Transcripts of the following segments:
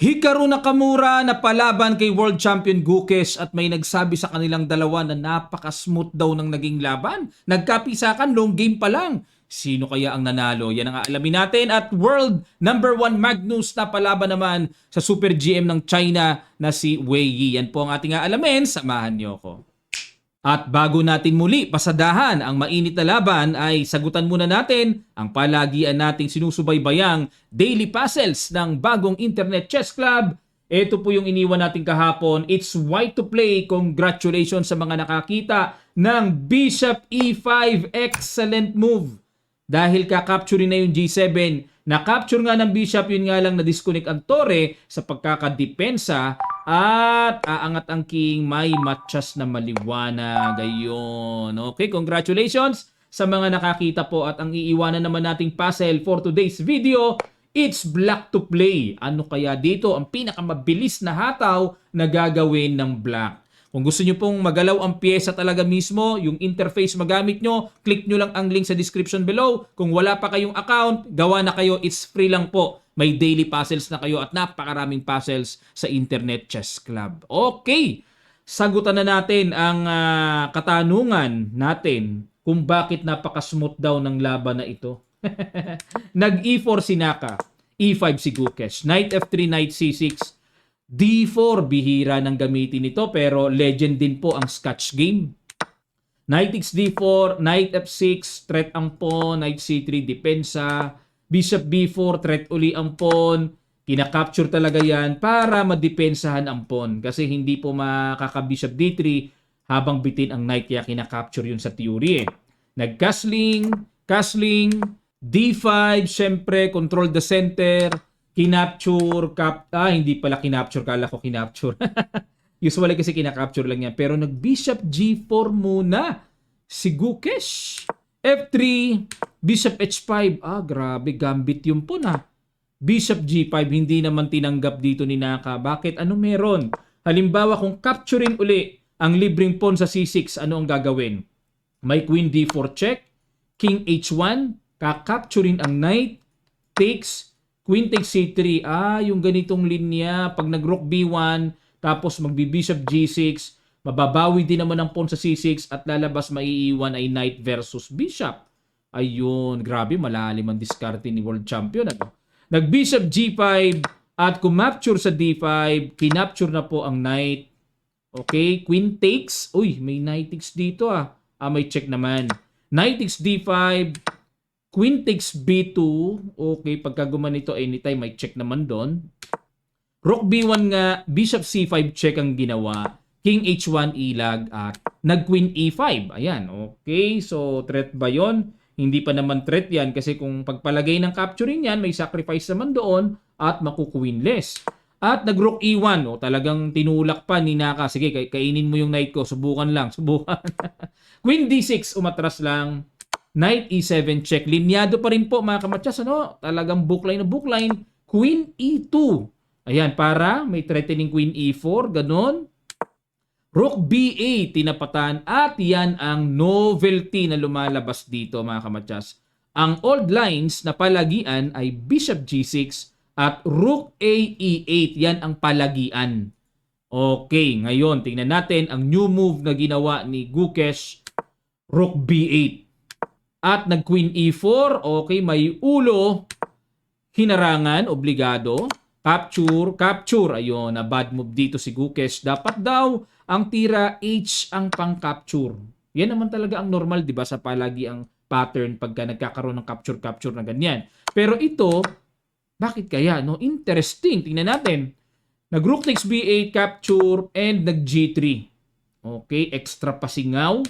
Hikaru Nakamura na palaban kay World Champion Gukesh at may nagsabi sa kanilang dalawa na napaka-smooth daw ng naging laban. Nagkapisakan, long game pa lang. Sino kaya ang nanalo? Yan ang aalamin natin. At World number 1 Magnus na palaban naman sa Super GM ng China na si Wei Yi. Yan po ang ating aalamin. Samahan niyo ko. At bago natin muli pasadahan ang mainit na laban ay sagutan muna natin ang palagian nating sinusubaybayang daily puzzles ng bagong Internet Chess Club. Ito po yung iniwan natin kahapon. It's white to play. Congratulations sa mga nakakita ng Bishop E5. Excellent move. Dahil kakapture na yung G7. Na-capture nga ng Bishop, yun nga lang na-disconnect ang Torre sa pagkakadepensa at aangat ang King, may matchas na maliwanag. Ayun. Okay, congratulations sa mga nakakita po at ang iiwanan naman nating puzzle for today's video, it's black to play. Ano kaya dito ang pinakamabilis na hataw na gagawin ng black? Kung gusto nyo pong magalaw ang pyesa talaga mismo, yung interface magamit nyo, click nyo lang ang link sa description below. Kung wala pa kayong account, gawa na kayo. It's free lang po. May daily puzzles na kayo at napakaraming puzzles sa Internet Chess Club. Okay, sagutan na natin ang katanungan natin kung bakit napaka-smooth daw ng laban na ito. Nag-E4 si Naka, E5 si Gukesh, Knight F3, Knight C6, D4, bihira ng gamitin ito pero legend din po ang Scotch game. Knight X D4, Knight F6, threat ang pawn, Knight C3, depensa, Bishop B4, threat uli ang pawn. Kinakapture talaga yan para madepensahan ang pawn kasi hindi po makaka-Bishop D3 habang bitin ang Knight kaya kinakapture yun sa theory eh. Nag-castling, D5, syempre, control the center, kinapture, hindi pala kinapture, kala ko kinapture. Usually kasi kinakapture lang yan. Pero nag-Bishop G4 muna si Gukesh. F3, Bishop H5. Grabe, gambit yun po na. Bishop G5, hindi naman tinanggap dito ni Naka. Bakit? Ano meron? Halimbawa, kung capturein uli ang libreng pawn sa C6, ano ang gagawin? May Queen D4 check, King H1, kakapturein ang Knight, takes, Queen takes C3. Yung ganitong linya. Pag nag-Rook B1, tapos magbi-Bishop G6, mababawi din naman ang pawn sa C6 at lalabas maiiwan ay Knight versus Bishop. Ayun, grabe, malalim ang diskarte ni World Champion. Nag-Bishop G5 at kumapture sa D5, kinapture na po ang Knight. Okay, Queen takes. Uy, may Knight takes dito may check naman. Knight takes D5, Queen takes B2. Okay, pagka gumanito anytime, may check naman doon. Rook B1 nga, Bishop C5 check ang ginawa. King H1 ilag at nag-Queen E5. Ayan, okay. So, threat ba yon? Hindi pa naman threat yan kasi kung pagpalagay ng capturing yan, may sacrifice naman doon at maku-queenless. At nag-Rook E1. Talagang tinulak pa ni Naka. Sige, kainin mo yung knight ko. Subukan lang. Subukan. Queen D6, umatras lang. Knight E7 check. Linyado pa rin po mga kamatsas. Talagang bookline na bookline. Queen E2. Ayan, para may threatening Queen E4. Ganon. Rook B8, tinapatan. At yan ang novelty na lumalabas dito mga kamatsas. Ang old lines na palagian ay Bishop G6 at Rook A E8. Yan ang palagian. Okay, ngayon tingnan natin ang new move na ginawa ni Gukesh. Rook B8. At nag-Queen E4, okay, may ulo, hinarangan, obligado, capture, ayun, na bad move dito si Gukesh. Dapat daw ang tira H ang pang-capture. Yan naman talaga ang normal, di ba, sa palagi ang pattern pagka nagkakaroon ng capture na ganyan. Pero ito, bakit kaya, no? Interesting, tingnan natin. Nag-Rook takes B8, capture, and nag-G3. Okay, extra pasingaw.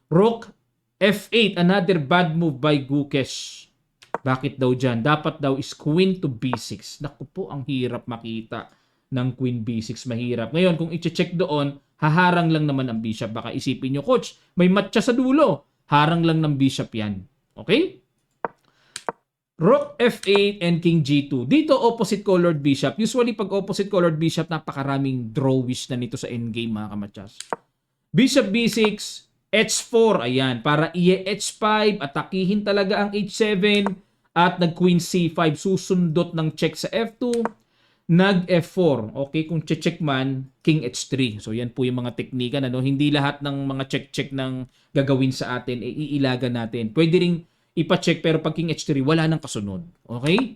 Rook F8, another bad move by Gukesh. Bakit daw dyan? Dapat daw is Queen to B6. Naku po, ang hirap makita ng Queen B6. Mahirap. Ngayon, kung i-check doon, haharang lang naman ang Bishop. Baka isipin nyo, Coach, may matcha sa dulo. Harang lang ng Bishop yan. Okay? Rook F8 and King G2. Dito, opposite colored Bishop. Usually, pag opposite colored Bishop, napakaraming drawish na nito sa endgame, mga kamatsas. Bishop B6, H4, ayan, para i-H5, atakihin talaga ang H7, at nag-Queen C5, susundot ng check sa F2, nag F4. Okay, kung check man, king H3. So yan po yung mga teknika na, no? Hindi lahat ng mga check ng gagawin sa atin iilagan natin. Pwede ring ipa-check pero pag king H3 wala nang kasunod. Okay?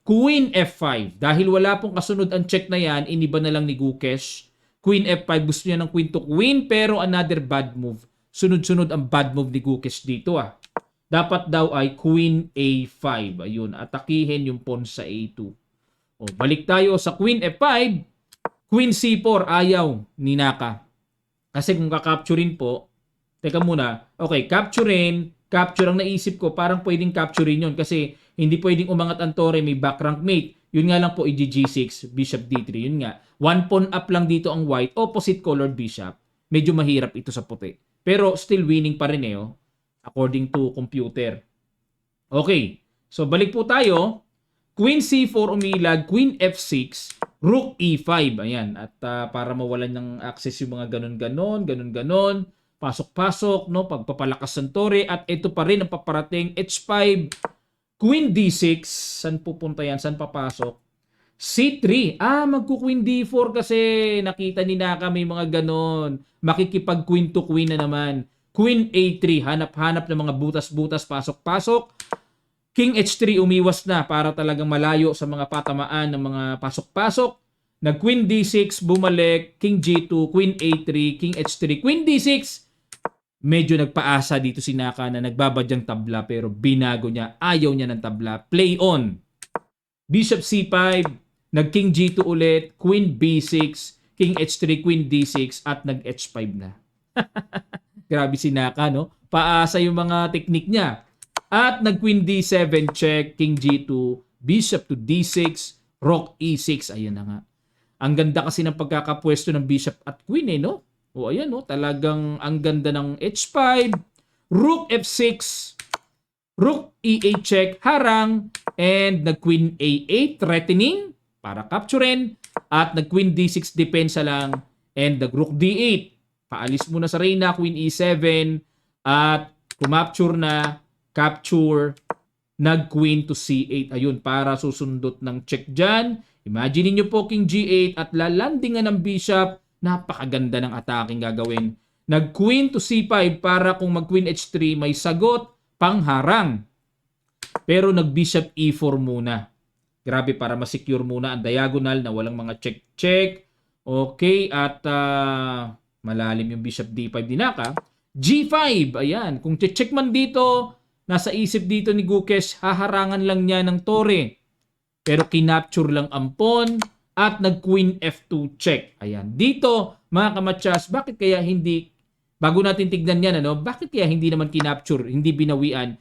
Queen F5. Dahil wala pong kasunod ang check na yan, iniba na lang ni Gukesh. Queen F5, gusto niya ng queen to queen pero another bad move. Sunod-sunod ang bad move ni Gukesh dito ah. Dapat daw ay Queen A5. Ayun, atakihin yung pawn sa A2. O, balik tayo sa Queen F5. Queen C4, ayaw ni Naka. Kasi kung kakapturein po, teka muna, okay, capture ang naisip ko, parang pwedeng capturein yun kasi hindi pwedeng umangat ang tore, may back rank mate. Yun nga lang po, G6, bishop D3. Yun nga, one pawn up lang dito ang white, opposite colored bishop. Medyo mahirap ito sa puti. Pero still winning pa rin eh, oh, according to computer. Okay, so balik po tayo. Queen C4 umilag, Queen F6, Rook E5. Ayan, at para mawalan ng access yung mga ganon-ganon, pasok-pasok, no, pagpapalakas ng tore, at ito pa rin ang paparating, H5, Queen D6, saan pupunta yan, saan papasok? C3, magku-Queen D4 kasi nakita ni Naka may mga ganon, makikipag Queen to Queen na naman. Queen A3, hanap-hanap ng mga butas-butas, pasok-pasok. King H3 umiwas na para talagang malayo sa mga patamaan ng mga pasok-pasok. Nag Queen D6, bumalik, King G2, Queen A3, King H3, Queen D6. Medyo nagpaasa dito si Naka na nagbabadyang tabla pero binago niya. Ayaw niya ng tabla. Play on. Bishop C5, nag King G2 ulit, Queen B6, King H3, Queen D6 at nag H5 na. Grabe si Naka, no? Paasa yung mga teknik niya. At nag Queen D7 check, King G2, Bishop to D6, Rook E6. Ayan na nga. Ang ganda kasi ng pagkakapwesto ng Bishop at Queen eh, no? O ayan, no? Talagang ang ganda ng H5, Rook F6, Rook E8 check, harang, and nag Queen A8 threatening para capturein, at nag Queen D6 depensa lang, and nag Rook D8. Paalis muna sa Reyna, Queen E7, at kumapture na, capture, nag Queen to C8. Ayun, para susundot ng check dyan. Imagine niyo po King G8 at lalandingan ng Bishop. Napakaganda ng attacking gagawin. Nag Queen to C5 para kung mag Queen H3 may sagot, pangharang. Pero nag Bishop E4 muna. Grabe, para ma-secure muna ang diagonal na walang mga check-check. Okay, at malalim yung Bishop D5 din Naka. G5, ayan. Kung check man dito, nasa isip dito ni Gukesh, haharangan lang niya ng tore. Pero kinapture lang ang pawn at nag-Queen F2 check. Ayan. Dito, mga kamatsas, bakit kaya hindi, bago natin tignan yan, ano, bakit kaya hindi naman kinapture, hindi binawian,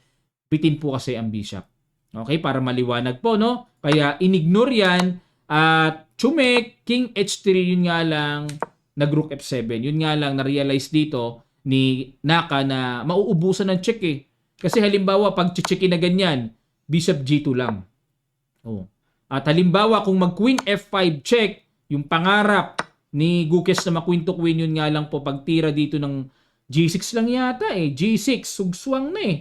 bitin po kasi ang bishop. Okay, para maliwanag po, no? Kaya inignore yan at chumek, King H3, yun nga lang, nag-Rook F7. Yun nga lang, na-realize dito ni Naka na mauubusan ng check eh. Kasi halimbawa, pag checkin na ganyan, Bishop G2 lang. Oh. At halimbawa, kung mag-Queen F5 check, yung pangarap ni Gukesh na ma-Queen to Queen, yun nga lang po, pagtira dito ng G6 lang yata eh. G6, sugswang na eh.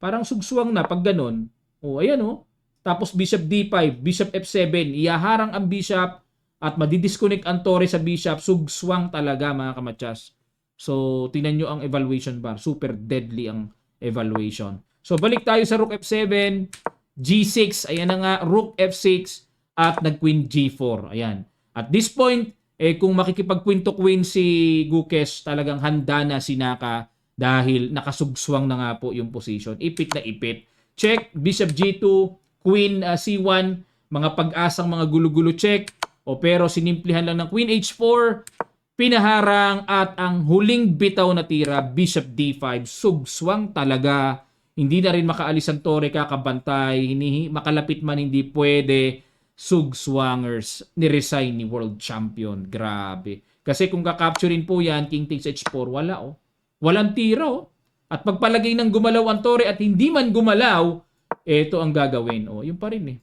Parang sugswang na pag ganun. Oh, ayan oh. Tapos Bishop D5, Bishop F7, iyaharang ang Bishop at madidisconnect ang tore sa Bishop. Sugswang talaga mga kamatsas. So, tingnan nyo ang evaluation bar. Super deadly ang evaluation. So, balik tayo sa Rook F7, G6, ayan na nga, Rook F6, at nag-Queen G4. Ayan. At this point, kung makikipag-Queen to Queen si Gukesh, talagang handa na si Naka dahil nakasugswang na nga po yung position. Ipit na ipit. Check, Bishop G2, Queen C1, mga pag-asang mga gulo-gulo check. O pero sinimplihan lang ng Queen H4, pinaharang, at ang huling bitaw na tira, Bishop D5, sugswang talaga. Hindi na rin makaalis ang tore, kakabantay, makalapit man hindi pwede. Sugswangers, ni-resign ni World Champion. Grabe. Kasi kung kakapturin po yan, King takes H4, wala oh. Walang tira oh. At pagpalagay ng gumalaw ang tore at hindi man gumalaw, eto ang gagawin. Oh, yun pa rin eh.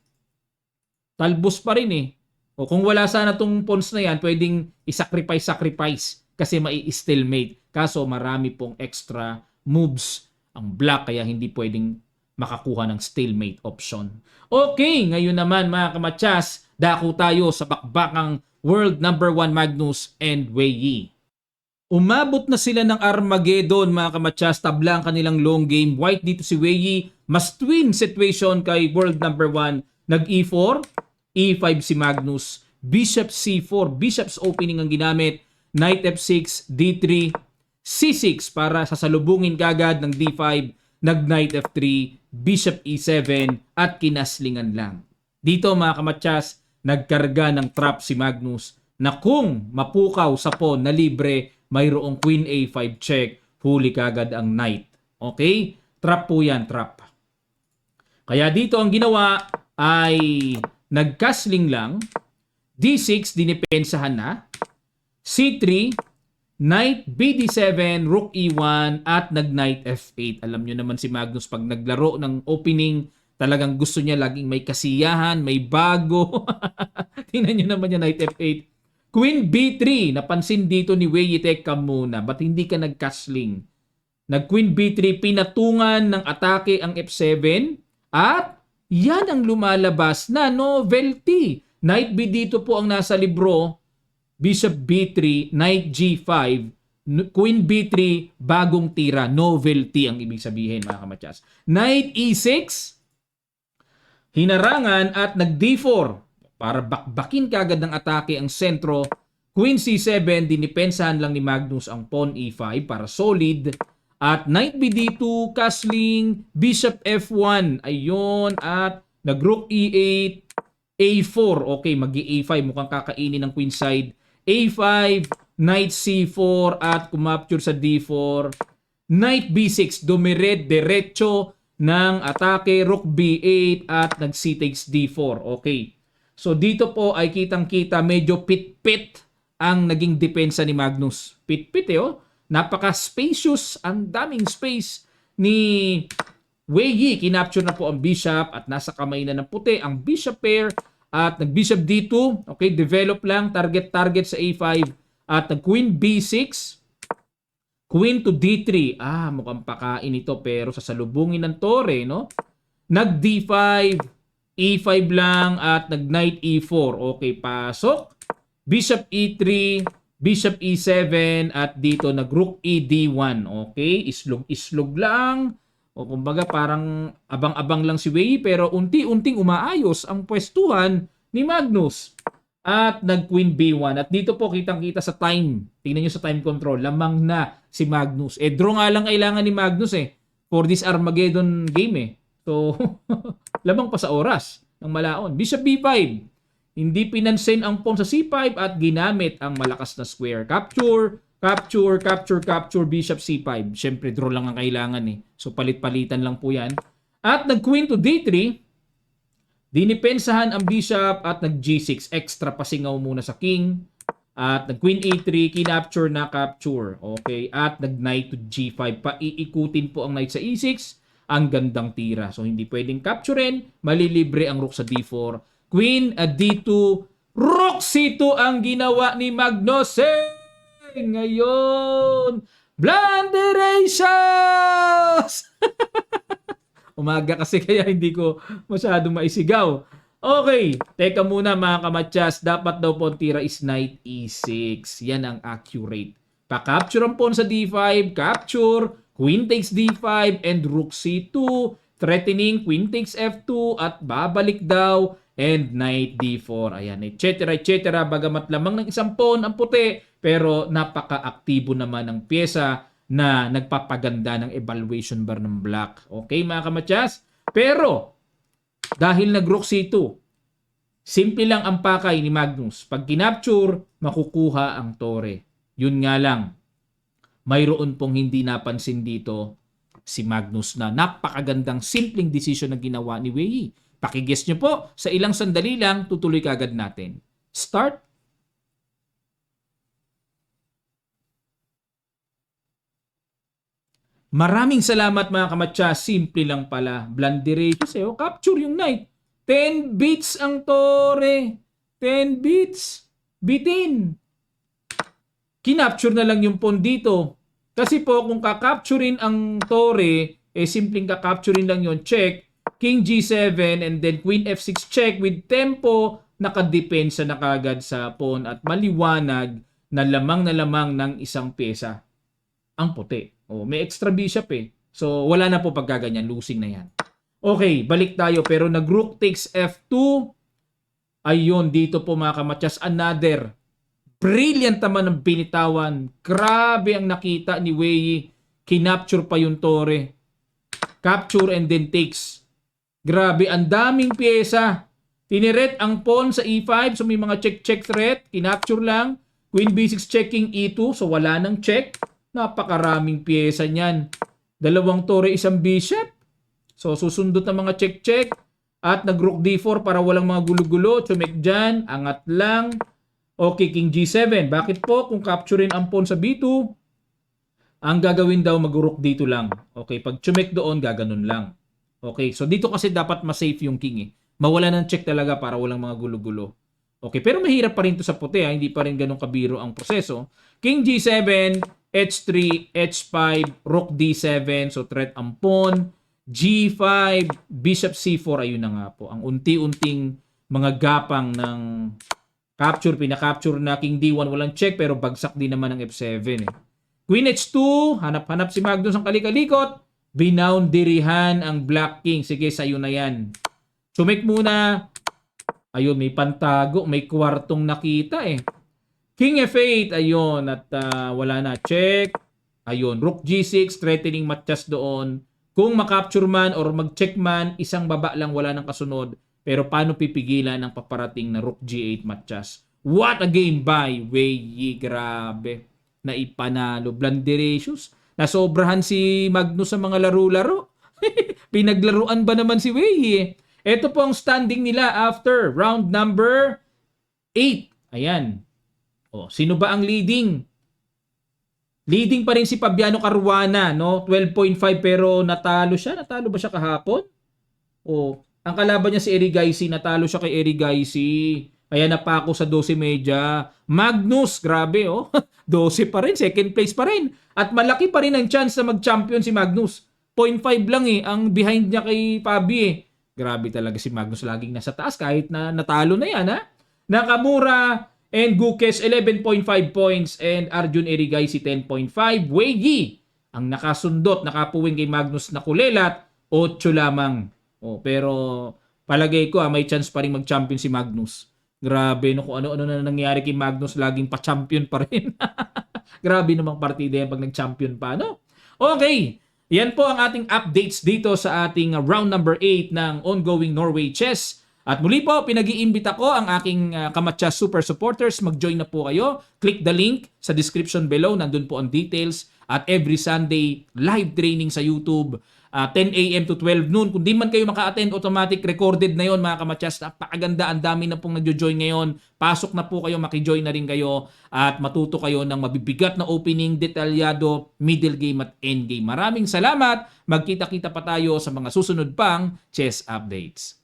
Talbos pa rin eh. O kung wala sana tong pawns na yan, pwedeng i-sacrifice kasi mai-stalemate. Kaso marami pong extra moves ang black kaya hindi pwedeng makakuha ng stalemate option. Okay, ngayon naman mga kamatsas, Dako tayo sa bakbakang world number 1 Magnus and Wei Yi. Umabot na sila ng Armageddon mga kamatsas, tabla ang kanilang long game. White dito si Wei Yi, mas twin situation kay world number 1. Nag E4, E5 si Magnus, Bishop C4, Bishop's opening ang ginamit, Knight F6, D3, C6 para sasalubungin kagad ng D5, nag Knight F3, Bishop E7 at kinaslingan lang. Dito mga kamatsas, nagkarga ng trap si Magnus na kung mapukaw sa pawn na libre, mayroong Queen A5 check, huli kagad ang Knight. Okay? Trap po yan, trap. Kaya dito ang ginawa ay nagkasling lang, D6, dinipensahan na, C3, Knight BD7, Rook E1, at nag-Knight F8. Alam nyo naman si Magnus, pag naglaro ng opening, talagang gusto niya laging may kasiyahan, may bago. Tingnan nyo naman yung Knight F8. Queen B3, napansin dito ni Wei Yi, teka muna, ba't hindi ka nag-castling? Nag-Queen B3, pinatungan ng atake ang F7, at yan ang lumalabas na novelty. Knight B dito po ang nasa libro, Bishop B3, Knight G5, Queen B3, bagong tira, novelty ang ibig sabihin mga kamatsas. Knight E6, hinarangan at nag-D4, para bakbakin kagad ng atake ang sentro. Queen C7, dinipensahan lang ni Magnus ang pawn E5 para solid. At Knight BD2, castling, Bishop F1, ayun, at nag-Rook E8, A4, okay, mag-A5, mukhang kakainin ng queen side. A5, Knight C4, at kumapture sa D4. Knight B6, diretso ng atake, Rook B8, at nag-C takes D4, okay. So dito po ay kitang-kita medyo pit-pit ang naging depensa ni Magnus. Pit-pit oh. Napaka-spacious, ang daming space ni Wei Yi. Kinapture na po ang bishop at nasa kamay na ng puti ang bishop pair at nag-bishop D2. Okay, develop lang, target sa A5 at nag-queen B6. Queen to D3. Mukhang pakain ito pero sasalubungin ng tore, no? Nag-D5. E5 lang at nag-Knight E4. Okay, pasok. Bishop E3, Bishop E7 at dito nag-Rook ED1. Okay, islog lang. O kumbaga parang abang-abang lang si Wei pero unti-unting umaayos ang pwestuhan ni Magnus. At nag-Queen B1. At dito po kitang-kita sa time. Tingnan nyo sa time control. Lamang na si Magnus. Draw nga lang kailangan ni Magnus for this Armageddon game So, lamang pa sa oras ng malaon. Bishop B5. Hindi pinansin ang pawn sa C5 at ginamit ang malakas na square. Capture, Bishop C5. Siyempre, draw lang ang kailangan So, palit-palitan lang po yan. At nag-Queen to D3. Dinipensahan ang Bishop at nag-G6. Extra pasingaw muna sa King. At nag-Queen A3, kinapture na capture. Okay. At nag-Knight to G5. Paiikutin po ang Knight sa E6. Ang gandang tira. So, hindi pwedeng capturein. Malilibre ang Rook sa D4. Queen at D2. Rook C2 ang ginawa ni Magnus. Ngayon, Blunderations! Umaga kasi kaya hindi ko masyado maisigaw. Okay, teka muna mga kamatsas. Dapat daw po tira is Knight E6. Yan ang accurate. Pa-capture ang pawn sa D5. Capture. Queen takes D5 and Rook C2, threatening Queen takes F2 at babalik daw and Knight D4. Ayan, etc. Bagamat lamang ng isang pawn ang puti, pero napaka-aktibo naman ng pyesa na nagpapaganda ng evaluation bar ng black. Okay mga kamatsas? Pero, dahil nag-Rook C2, simple lang ang pakay ni Magnus. Pag kinapture, makukuha ang tore. Yun nga lang. Mayroon pong hindi napansin dito si Magnus na napakagandang simpleng decision na ginawa ni Wei Yi. Pakiguess nyo po, sa ilang sandali lang, tutuloy kagad natin. Start. Maraming salamat mga kamatsa. Simple lang pala. Blunderate kasi capture yung knight. 10 bits ang tore. 10 bits. Bitin. Kinapture na lang yung pawn dito. Kasi po kung kakapturein ang tore, simpleng kakapturein lang yon check, King G7 and then Queen F6 check with tempo, nakadepensa na kagad sa pawn at maliwanag na lamang ng isang pyesa ang puti. May extra bishop eh. So, wala na po pagkaganyan. Losing na yan. Okay, balik tayo. Pero nag-rook takes F2. Ayun, dito po mga kamatyas. Another brilliant naman ng binitawan. Grabe ang nakita ni Wei. Kinapture pa yung tore. Capture and then takes. Grabe, ang daming pyesa. Tiniret ang pawn sa E5. So, may mga check-check threat. Kinapture lang. Queen B6 checking E2. So, wala nang check. Napakaraming pyesa niyan. Dalawang tore, isang bishop. So, susundot ng mga check-check. At nag-rook D4 para walang mga gulo-gulo. Chumek dyan. Angat lang. Okay, King G7. Bakit po? Kung capturein ang pawn sa B2, ang gagawin daw mag-rook dito lang. Okay, pag chumek doon, gaganon lang. Okay, so dito kasi dapat ma-safe yung king eh. Mawala ng check talaga para walang mga gulo-gulo. Okay, pero mahirap pa rin to sa puti ha. Hindi pa rin ganun kabiro ang proseso. King G7, H3, H5, Rook D7. So threat ang pawn. G5, Bishop C4. Ayun na nga po. Ang unti-unting mga gapang ng capture. Pinakapture na King D1. Walang check pero bagsak din naman ng F7 eh. Queen H2. Hanap-hanap si Magnus ang kalikalikot. Binounderihan ang Black King. Sige, sa'yo na yan. Sumik muna. Ayun, may pantago. May kwartong nakita eh. King F8. Ayun. At wala na. Check. Ayun. Rook G6. Threatening matchas doon. Kung makapture man or mag-check man, isang baba lang, wala nang kasunod. Pero paano pipigilan ang paparating na Rook G8 matchas? What a game by Wei Yi. Grabe. Naipanalo. Blunderacious. Nasobrahan si Magnus sa mga laro-laro. Pinaglaruan ba naman si Wei Yi? Ito po ang standing nila after round number 8. Ayan. Sino ba ang leading? Leading pa rin si Fabiano Caruana, no? 12.5 pero natalo siya. Natalo ba siya kahapon? Ang kalaban niya si Erigaisi. Natalo siya kay Erigaisi. Kaya napako sa 12 media. Magnus, grabe 12 pa rin, second place pa rin. At malaki pa rin ang chance na mag-champion si Magnus. 0.5 lang ang behind niya kay Fabi eh. Grabe talaga si Magnus, laging nasa taas kahit na natalo na yan ha. Nakamura and Gukes 11.5 points and Arjun Erigaisi 10.5. Wei Yi ang nakasundot, nakapuwing kay Magnus na kulelat, 8 lamang. Pero palagay ko may chance pa rin mag-champion si Magnus. Grabe no, kung ano-ano na nangyari kay Magnus, laging pa-champion pa rin. Grabe namang partida yan pag nag-champion pa, no? Okay, yan po ang ating updates dito sa ating round number 8 ng ongoing Norway Chess. At muli po, pinag-iimbita ko ang aking Kamatcha Super Supporters. Mag-join na po kayo. Click the link sa description below. Nandun po ang details. At every Sunday, live training sa YouTube. 10 a.m. to 12 noon. Kung di man kayo maka-attend, automatic recorded na yon mga kamatyas. Napakaganda, ang dami na pong nagjo-join ngayon. Pasok na po kayo, makijoin na rin kayo at matuto kayo ng mabibigat na opening, detalyado, middle game at end game. Maraming salamat. Magkita-kita pa tayo sa mga susunod pang chess updates.